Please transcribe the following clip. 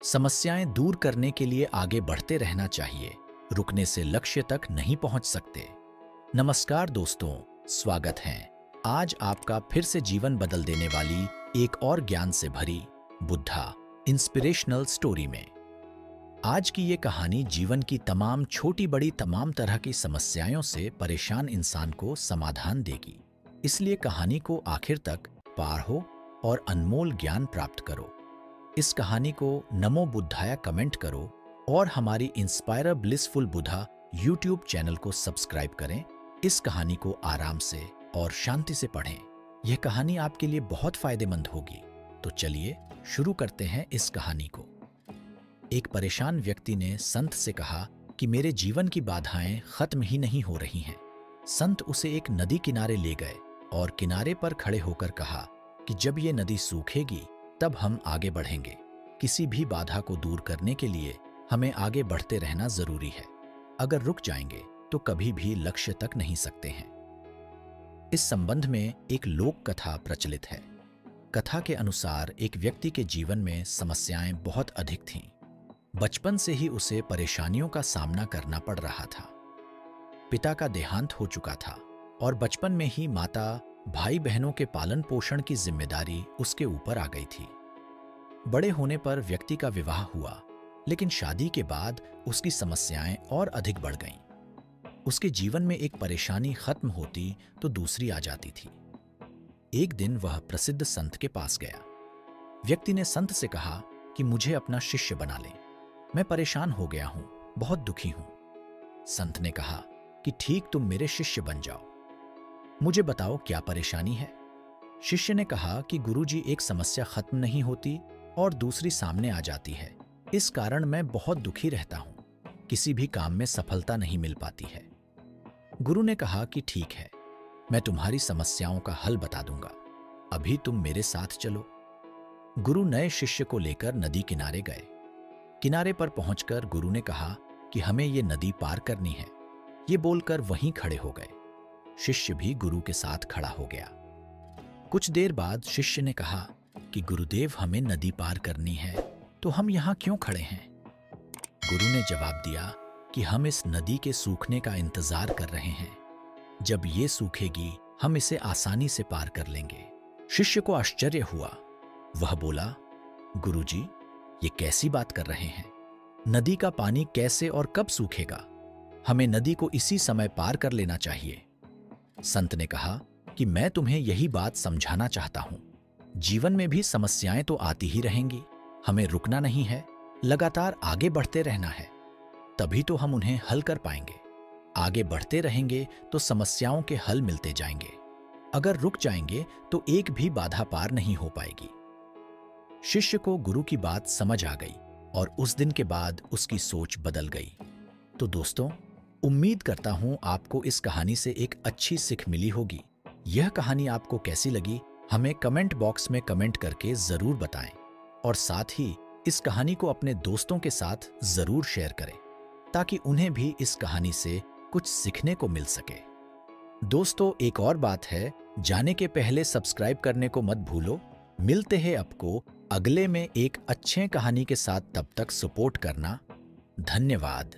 समस्याएं दूर करने के लिए आगे बढ़ते रहना चाहिए, रुकने से लक्ष्य तक नहीं पहुंच सकते। नमस्कार दोस्तों, स्वागत है आज आपका फिर से जीवन बदल देने वाली एक और ज्ञान से भरी बुद्धा इंस्पिरेशनल स्टोरी में। आज की ये कहानी जीवन की तमाम छोटी बड़ी तमाम तरह की समस्याओं से परेशान इंसान को समाधान देगी। इसलिए कहानी को आखिर तक पार हो और अनमोल ज्ञान प्राप्त करो। इस कहानी को नमो बुद्धाया कमेंट करो और हमारी inspire blissful Buddha YouTube channel को सब्सक्राइब करें। इस कहानी को आराम से और शांति से पढ़ें। यह कहानी आपके लिए बहुत फायदेमंद होगी। तो चलिए शुरू करते हैं इस कहानी को। एक परेशान व्यक्ति ने संत से कहा कि मेरे जीवन की बाधाएं खत्म ही नहीं हो रही हैं। संत उसे एक नदी किनारे ले गए और किनारे पर खड़े होकर कहा कि जब ये नदी सूखेगी तब हम आगे बढ़ेंगे। किसी भी बाधा को दूर करने के लिए हमें आगे बढ़ते रहना जरूरी है। अगर रुक जाएंगे तो कभी भी लक्ष्य तक नहीं सकते हैं। इस संबंध में एक लोक कथा प्रचलित है। कथा के अनुसार एक व्यक्ति के जीवन में समस्याएं बहुत अधिक थीं। बचपन से ही उसे परेशानियों का सामना करना पड़ रहा था। पिता का देहांत हो चुका था और बचपन में ही माता भाई बहनों के पालन पोषण की जिम्मेदारी उसके ऊपर आ गई थी। बड़े होने पर व्यक्ति का विवाह हुआ, लेकिन शादी के बाद उसकी समस्याएं और अधिक बढ़ गईं। उसके जीवन में एक परेशानी खत्म होती तो दूसरी आ जाती थी। एक दिन वह प्रसिद्ध संत के पास गया। व्यक्ति ने संत से कहा कि मुझे अपना शिष्य बना ले, मैं परेशान हो गया हूं, बहुत दुखी हूं। संत ने कहा कि ठीक, तुम मेरे शिष्य बन जाओ। मुझे बताओ क्या परेशानी है। शिष्य ने कहा कि गुरुजी, एक समस्या खत्म नहीं होती और दूसरी सामने आ जाती है। इस कारण मैं बहुत दुखी रहता हूं। किसी भी काम में सफलता नहीं मिल पाती है। गुरु ने कहा कि ठीक है, मैं तुम्हारी समस्याओं का हल बता दूंगा। अभी तुम मेरे साथ चलो। गुरु नए शिष्य को लेकर नदी किनारे गए। किनारे पर पहुंचकर गुरु ने कहा कि हमें ये नदी पार करनी है। ये बोलकर वहीं खड़े हो गए। शिष्य भी गुरु के साथ खड़ा हो गया। कुछ देर बाद शिष्य ने कहा कि गुरुदेव, हमें नदी पार करनी है, तो हम यहाँ क्यों खड़े हैं? गुरु ने जवाब दिया कि हम इस नदी के सूखने का इंतजार कर रहे हैं। जब ये सूखेगी हम इसे आसानी से पार कर लेंगे। शिष्य को आश्चर्य हुआ। वह बोला, गुरुजी, ये कैसी बात कर रहे हैं? नदी का पानी कैसे और कब सूखेगा? हमें नदी को इसी समय पार कर लेना चाहिए। संत ने कहा कि मैं तुम्हें यही बात समझाना चाहता हूं। जीवन में भी समस्याएं तो आती ही रहेंगी। हमें रुकना नहीं है, लगातार आगे बढ़ते रहना है, तभी तो हम उन्हें हल कर पाएंगे। आगे बढ़ते रहेंगे तो समस्याओं के हल मिलते जाएंगे। अगर रुक जाएंगे तो एक भी बाधा पार नहीं हो पाएगी। शिष्य को गुरु की बात समझ आ गई और उस दिन के बाद उसकी सोच बदल गई। तो दोस्तों, उम्मीद करता हूं आपको इस कहानी से एक अच्छी सीख मिली होगी। यह कहानी आपको कैसी लगी हमें कमेंट बॉक्स में कमेंट करके जरूर बताएं और साथ ही इस कहानी को अपने दोस्तों के साथ जरूर शेयर करें ताकि उन्हें भी इस कहानी से कुछ सीखने को मिल सके। दोस्तों, एक और बात है, जाने के पहले सब्सक्राइब करने को मत भूलो। मिलते हैं आपको अगले में एक अच्छे कहानी के साथ। तब तक सपोर्ट करना। धन्यवाद।